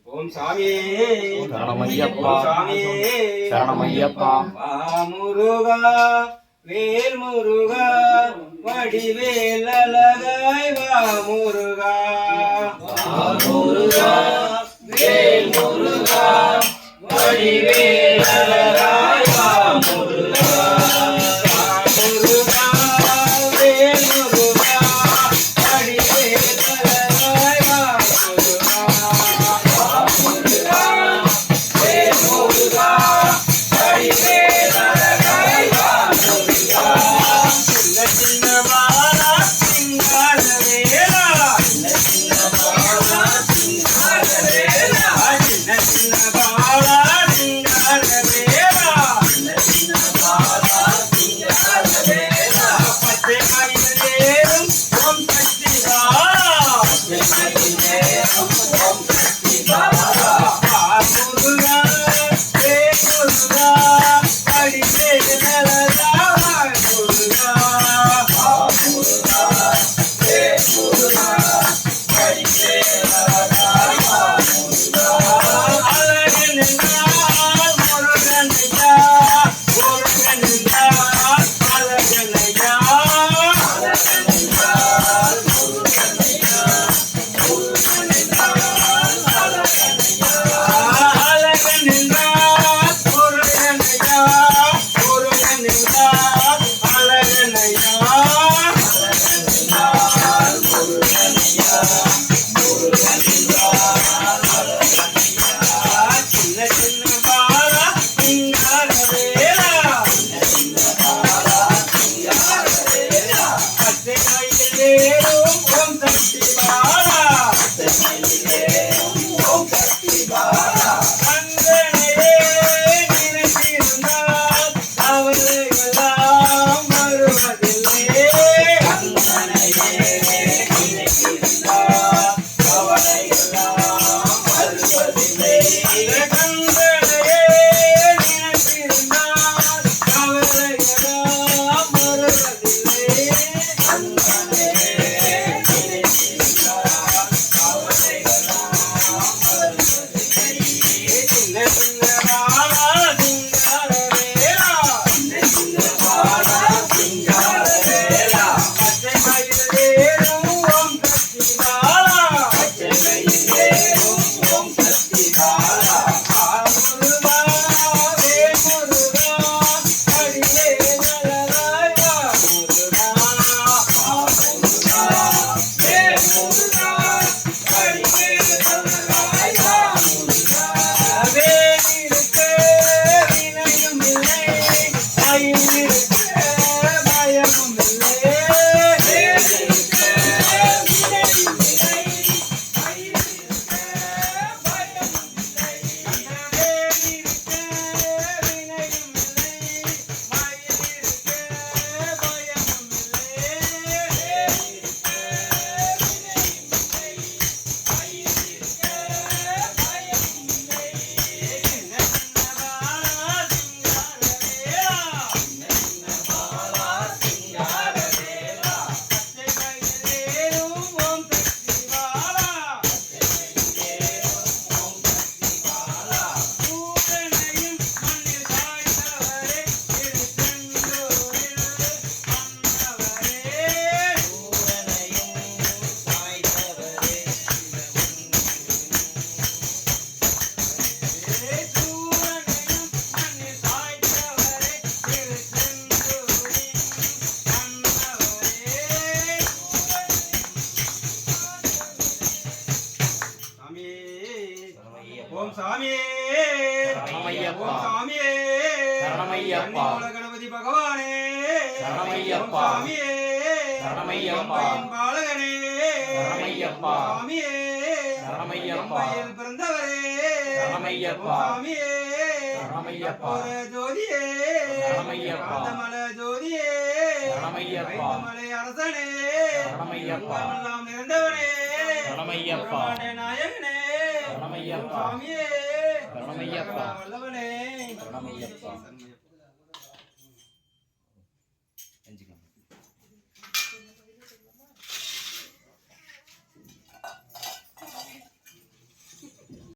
ஓம் சாமி சரணமையப்பா சரணமையப்பா முருகா வேல் முருகா வடிவேல் அழகாய் வா முருகா முருகா வேல் முருகா வடிவேல் அழகாய் வா முருகா முருகா வேல் முருகா வடிவேல் அழகாய் வா முருகா முருகா வேல் முருகா வடிவேல் அழகாய் வா முருகா சின்ன சின்ன பாலா சிங்கார வேலா சின்ன சின்ன பாலா சிங்கார வேலா சின்ன சின்ன பாலா சிங்கார வேலா சின்ன சின்ன பாலா சிங்கார வேலா பச்சை மயில் நேரும் ஓம் சக்தி பாலா பச்சை மயில் நேரும் ஓம் சக்தி பாலா முருகா வே முருகா வடிவேல் அழகாய் முருகா முருகா வே முருகா வடிவேல் அழகாய் முருகா அழகன் என்றால் முருகன் ஐயா முருகன் என்றால் அழகன் ஐயா அழகன் என்றால் முருகன் ஐயா முருகன் என்றால் அழகன் ஐயா அழகன் என்றால் முருகன் ஐயா முருகன் என்றால் அழகன் ஐயா அழகன் என்றால் முருகன் ஐயா முருகன் என்றால் அழகன் ஐயா சின்ன சின்ன பாலா சிங்கார வேலா சின்ன சின்ன பாலா சிங்கார வேலா பச்சை மயில் ஏறும் ஓம் சக்தி பாலா பச்சை மயில் ஏறும் ஓம் சக்தி பாலா கந்தனையே நினைத்திருந்தால் அவர்களெல்லாம் வருவதில்லை கந்தனையே நினைத்திருந்தால் அவர்களெல்லாம் வருவதில்லை கந்தனையே நினைத்திருந்தால் அவர்களெல்லாம் வருவதில்லை கந்தனையே நினைத்திருந்தால் அவர்களெல்லாம் வருவதில்லை சின்ன சின்ன பாலா சிங்கார வேலா சின்ன சின்ன பாலா சிங்கார வேலா பச்சை மயில் ஏறும் ஓம் சக்தி பாலா பச்சை மயில் ஏறும் ஓம் சக்தி பாலா முருகா வே முருகா வடிவேல் அழகாய் வா முருகா முருகா சாமியே சரணமையப்பா. ஓம் சாமியே சரணமையப்பா. கன்னிமூல கணபதி பகவானே சரணமையப்பா. ஓம் சாமியே சரணமையப்பா. அம்பையின் பாலகனே சரணமையப்பா. ஓம் சாமியே சரணமையப்பா. அம்பையில் பிறந்தவரே சரணமையப்பா. ஓம் சாமியே சரணமையப்பா. ஒரு ஜோதியே சரணமையப்பா. காந்தமல ஜோதியே சரணமையப்பா. மலை அரசனே சரணமையப்பா. எல்லாம் நிறைந்தவனே சரணமையப்பா. பிரம்மாண்ட நாயகனே சரணமையப்பா. சாமியே சரணமையப்பா. வல்லவனே சரணமையப்பா. சரணமையப்பா.